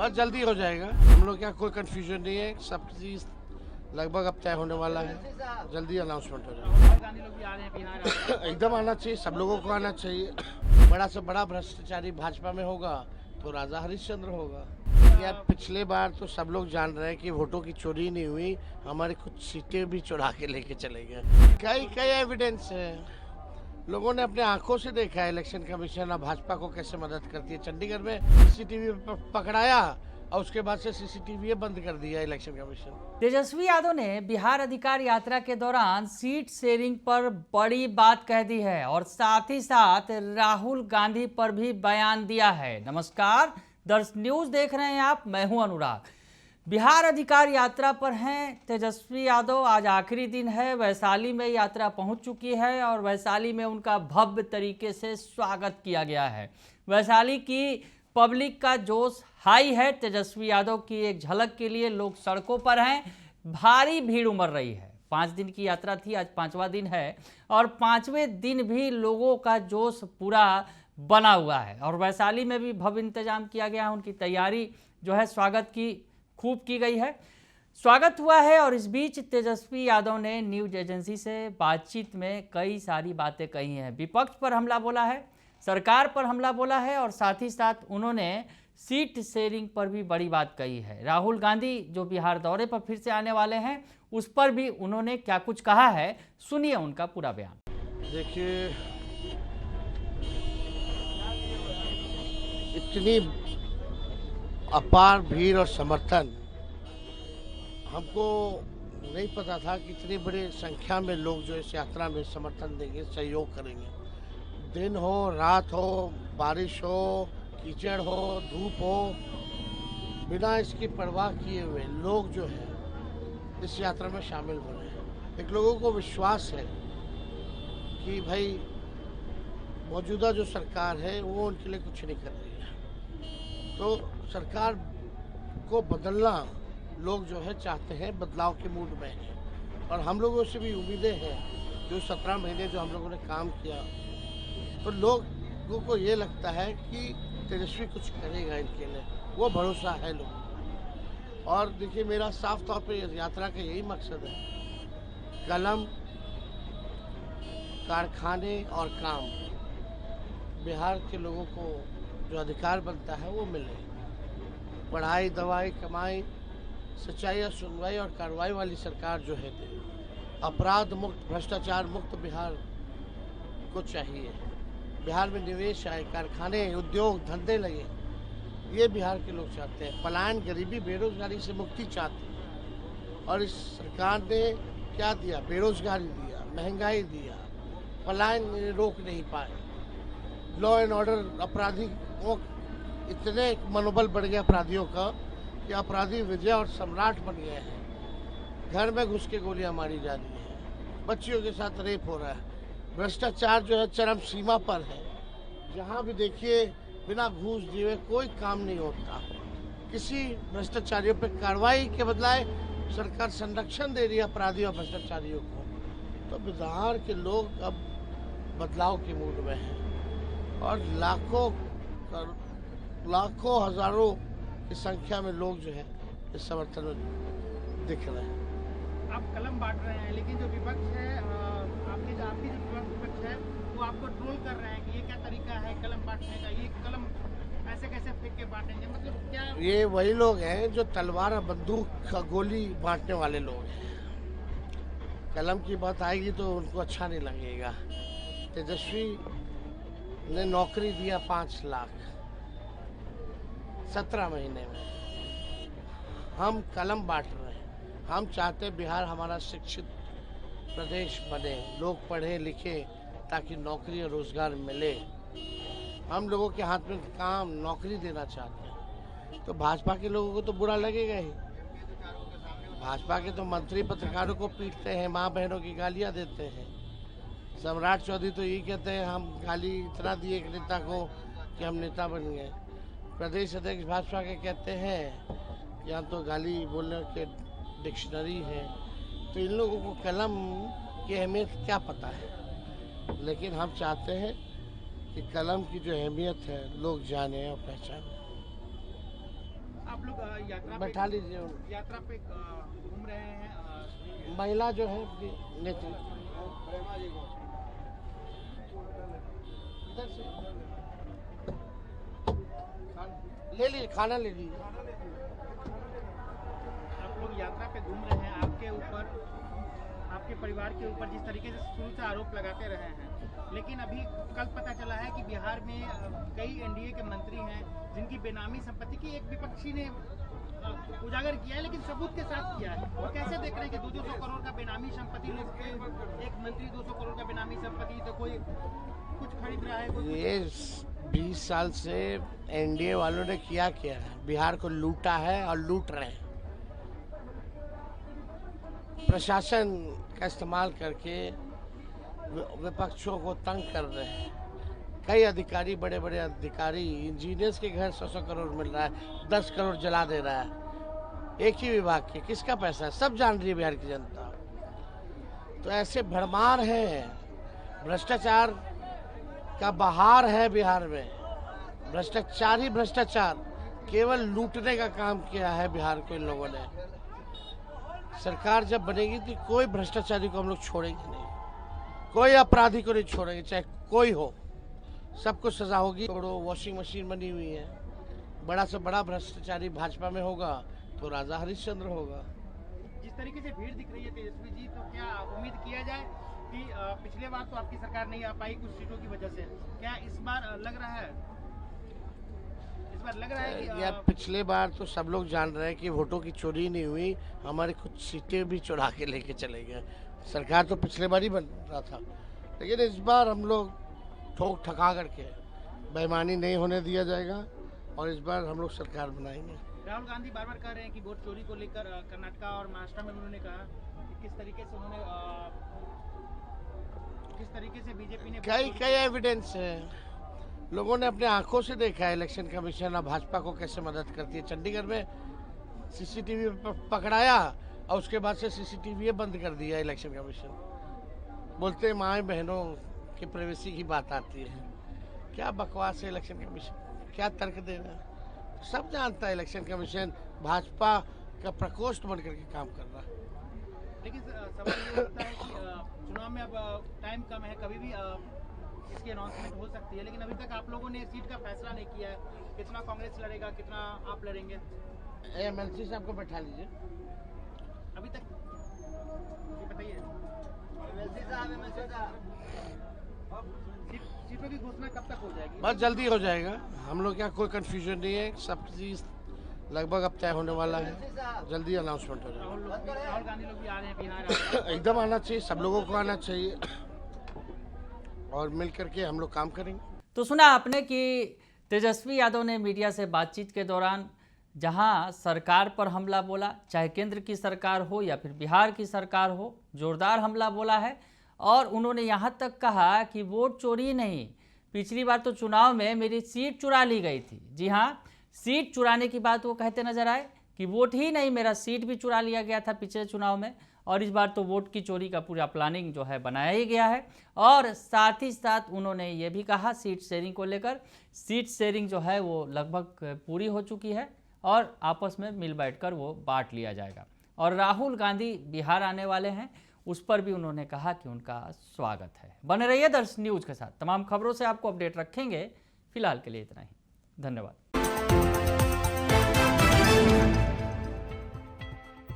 बस जल्दी हो जाएगा, हम लोग क्या कोई कंफ्यूजन नहीं है, सब चीज़ लगभग अब तय होने वाला है, जल्दी अनाउंसमेंट हो जाएगा। एकदम आना चाहिए, सब लोगों को आना चाहिए। बड़ा से बड़ा भ्रष्टाचारी भाजपा में होगा तो राजा हरिश्चंद्र होगा। या पिछले बार तो सब लोग जान रहे हैं कि वोटों की चोरी नहीं हुई, हमारे कुछ सीटें भी चुरा के लेके चले गए। कई कई एविडेंस है, लोगों ने अपने आंखों से देखा है इलेक्शन कमीशन अब भाजपा को कैसे मदद करती है। चंडीगढ़ में सीसीटीवी पकड़ाया और उसके बाद से सीसीटीवी बंद कर दिया इलेक्शन कमीशन। तेजस्वी यादव ने बिहार अधिकार यात्रा के दौरान सीट शेयरिंग पर बड़ी बात कह दी है और साथ ही साथ राहुल गांधी पर भी बयान दिया है। नमस्कार, दर्श न्यूज देख रहे हैं आप, मैं हूं अनुराग। बिहार अधिकार यात्रा पर हैं तेजस्वी यादव। आज आखिरी दिन है, वैशाली में यात्रा पहुंच चुकी है और वैशाली में उनका भव्य तरीके से स्वागत किया गया है। वैशाली की पब्लिक का जोश हाई है। तेजस्वी यादव की एक झलक के लिए लोग सड़कों पर हैं, भारी भीड़ उमड़ रही है। 5 दिन की यात्रा थी, आज 5वां दिन है और 5वें दिन भी लोगों का जोश पूरा बना हुआ है और वैशाली में भी भव्य इंतजाम किया गया है। उनकी तैयारी जो है स्वागत की खूब की गई है, स्वागत हुआ है। और इस बीच तेजस्वी यादव ने न्यूज एजेंसी से बातचीत में कई सारी बातें कही हैं। विपक्ष पर हमला बोला है, सरकार पर हमला बोला है और साथ ही साथ उन्होंने सीट शेयरिंग पर भी बड़ी बात कही है। राहुल गांधी जो बिहार दौरे पर फिर से आने वाले हैं, उस पर भी उन्होंने क्या कुछ कहा है, सुनिए उनका पूरा बयान। देखिए, इतनी अपार भीड़ और समर्थन हमको नहीं पता था कि इतनी बड़ी संख्या में लोग जो इस यात्रा में समर्थन देंगे, सहयोग करेंगे। दिन हो, रात हो, बारिश हो, कीचड़ हो, धूप हो, बिना इसकी परवाह किए हुए लोग जो है इस यात्रा में शामिल हो रहे हैं। एक लोगों को विश्वास है कि भाई मौजूदा जो सरकार है वो उनके लिए कुछ नहीं कर रही है, तो सरकार को बदलना लोग जो है चाहते हैं, बदलाव के मूड में हैं। और हम लोगों से भी उम्मीदें हैं, जो 17 महीने जो हम लोगों ने काम किया, तो लोगों को ये लगता है कि तेजस्वी कुछ करेगा इनके लिए, वो भरोसा है लोगों को। और देखिए, मेरा साफ तौर पे यात्रा का यही मकसद है, कलम, कारखाने और काम, बिहार के लोगों को जो अधिकार बनता है वो मिले। पढ़ाई, दवाई, कमाई, सच्चाई और सुनवाई और कार्रवाई वाली सरकार जो है दे। अपराध मुक्त, भ्रष्टाचार मुक्त बिहार को चाहिए। बिहार में निवेश आए, कारखाने, उद्योग, धंधे लगे, ये बिहार के लोग चाहते हैं। पलायन, गरीबी, बेरोजगारी से मुक्ति चाहते हैं। और इस सरकार ने क्या दिया? बेरोजगारी दिया, महंगाई दिया, पलायन रोक नहीं पाए। लॉ एंड ऑर्डर, अपराधियों इतने मनोबल बढ़ गया अपराधियों का कि अपराधी विजय और सम्राट बन गए हैं। घर में घुस के गोलियां मारी जा रही हैं, बच्चियों के साथ रेप हो रहा है, भ्रष्टाचार जो है चरम सीमा पर है। जहां भी देखिए बिना घूस दिए कोई काम नहीं होता। किसी भ्रष्टाचारियों पर कार्रवाई के बदलाए सरकार संरक्षण दे रही है अपराधियों और भ्रष्टाचारियों को। तो बिहार के लोग अब बदलाव के मूड में हैं और लाखों हजारों की संख्या में लोग जो है इस समर्थन में दिख रहे हैं। आप कलम बांट रहे हैं, लेकिन जो विपक्ष है, आपकी जो विपक्ष है, वो आपको ट्रोल कर रहे हैं कि ये क्या तरीका है कलम बांटने का, ये कलम ऐसे कैसे फेंक के बांटेंगे, मतलब क्या? ये वही लोग हैं जो तलवार और बंदूक का गोली बांटने वाले लोग हैं। कलम की बात आएगी तो उनको अच्छा नहीं लगेगा। तेजस्वी ने नौकरी दिया 5 लाख 17 महीने में। हम कलम बांट रहे हैं। हम चाहते बिहार हमारा शिक्षित प्रदेश बने, लोग पढ़े लिखे ताकि नौकरी और रोजगार मिले। हम लोगों के हाथ में काम, नौकरी देना चाहते हैं। तो भाजपा के लोगों को तो बुरा लगेगा ही। भाजपा के तो मंत्री पत्रकारों को पीटते हैं, माँ बहनों की गालियां देते हैं। सम्राट चौधरी तो यही कहते हैं, हम गाली इतना दिए एक नेता को कि हम नेता बन गए। प्रदेश अध्यक्ष भाजपा के कहते हैं यहाँ तो गाली बोलने के डिक्शनरी है। तो इन लोगों को कलम की अहमियत क्या पता है। लेकिन हम चाहते हैं कि कलम की जो अहमियत है लोग जाने और पहचाने। आप यात्रा बैठा लीजिए उनको। यात्रा पे घूम रहे हैं महिला जो है नेत्री इधर से ले लीजिए, खाना ले लीजिए। आप लोग यात्रा पे घूम रहे हैं, आपके ऊपर, आपके परिवार के ऊपर जिस तरीके से शुरू से आरोप लगाते रहे हैं, लेकिन अभी कल पता चला है कि बिहार में कई एनडीए के मंत्री हैं जिनकी बेनामी संपत्ति की एक विपक्षी ने उजागर किया है, लेकिन सबूत के साथ किया है। वो कैसे देख रहे हैं कि 200 करोड़ का बेनामी संपत्ति, लोग एक मंत्री 200 करोड़ का बेनामी संपत्ति, तो कोई कुछ खरीद रहा है, कोई ये 20 साल से एनडीए वालों ने किया क्या है? बिहार को लूटा है और लूट रहे हैं। प्रशासन का इस्तेमाल करके विपक्षों को तंग कर रहे हैं। कई अधिकारी, बड़े बड़े अधिकारी, इंजीनियर्स के घर 100 करोड़ मिल रहा है, 10 करोड़ जला दे रहा है। एक ही विभाग के, किसका पैसा है? सब जान रही है बिहार की जनता। तो ऐसे भरमार है, भ्रष्टाचार का बहार है बिहार में। भ्रष्टाचार ही भ्रष्टाचार, केवल लूटने का काम किया है बिहार को इन लोगों ने। सरकार जब बनेगी तो कोई भ्रष्टाचारी को हम लोग छोड़ेंगे नहीं, कोई अपराधी को नहीं छोड़ेंगे, चाहे कोई हो, सबको सजा होगी। छोड़ो, वॉशिंग मशीन बनी हुई है। बड़ा से बड़ा भ्रष्टाचारी भाजपा में होगा तो राजा हरिश्चंद्र होगा। जिस तरीके से भीड़ दिख रही है तेजस्वी जी, तो क्या उम्मीद किया जाए कि पिछले बार तो आपकी सरकार नहीं आ पाई कुछ सीटों की वजह से, क्या इस बार लग रहा है, कि या पिछले बार तो सब लोग जान रहे हैं कि वोटों की चोरी नहीं हुई, हमारी कुछ सीटें भी चुरा के लेके चले गए। सरकार तो पिछले बार ही बन रहा था, लेकिन इस बार हम लोग ठोक ठका करके बेईमानी नहीं होने दिया जाएगा और इस बार हम लोग सरकार बनाएंगे। राहुल गांधी बार बार कह रहे हैं कि वोट चोरी को लेकर कर्नाटका और महाराष्ट्र में उन्होंने कहा कि किस तरीके से बीजेपी ने कई एविडेंस है, लोगों ने अपने आंखों से देखा है। इलेक्शन कमीशन और भाजपा को कैसे मदद करती है। चंडीगढ़ में सीसीटीवी पकड़ाया और उसके बाद से सीसीटीवी बंद कर दिया इलेक्शन कमीशन। बोलते हैं माए बहनों की प्राइवेसी की बात आती है। क्या बकवास है इलेक्शन कमीशन, क्या तर्क दे रहा है। सब जानता है इलेक्शन कमीशन भाजपा का प्रकोष्ठ बन करके काम कर रहा है। लेकिन सवाल ये होता है कि चुनाव में अब टाइम कम है, कभी भी इसकी अनाउंसमेंट हो सकती है, लेकिन अभी तक आप लोगों ने सीट का फैसला नहीं किया है। कितना कांग्रेस लड़ेगा, कितना आप लड़ेंगे? एमएलसी साहब को बैठा लीजिए। अभी तक बताइए, सीटों की घोषणा कब तक हो जाएगी? बहुत जल्दी हो जाएगा। हम लोग यहाँ कोई कंफ्यूजन नहीं है, सब चीज लगभग अब तय होने वाला है, जल्दी अनाउंसमेंट हो जाएगा। राहुल गांधी लोग भी आ रहे हैं बिहार। एकदम आना चाहिए, सब लोगों को आना चाहिए और मिल करके हम लोग काम करेंगे। तो सुना आपने कि तेजस्वी यादव ने मीडिया से बातचीत के दौरान जहां सरकार पर हमला बोला, चाहे केंद्र की सरकार हो या फिर बिहार की सरकार हो, जोरदार हमला बोला है। और उन्होंने यहां तक कहा कि वोट चोरी नहीं, पिछली बार तो चुनाव में मेरी सीट चुरा ली गई थी। जी हाँ, सीट चुराने की बात वो कहते नजर आए कि वोट ही नहीं, मेरा सीट भी चुरा लिया गया था पिछले चुनाव में। और इस बार तो वोट की चोरी का पूरा प्लानिंग जो है बनाया ही गया है। और साथ ही साथ उन्होंने ये भी कहा सीट शेयरिंग को लेकर, सीट शेयरिंग जो है वो लगभग पूरी हो चुकी है और आपस में मिल बैठकर वो बांट लिया जाएगा। और राहुल गांधी बिहार आने वाले हैं, उस पर भी उन्होंने कहा कि उनका स्वागत है। बने रहिए दर्श न्यूज़ के साथ, तमाम खबरों से आपको अपडेट रखेंगे। फिलहाल के लिए इतना ही, धन्यवाद।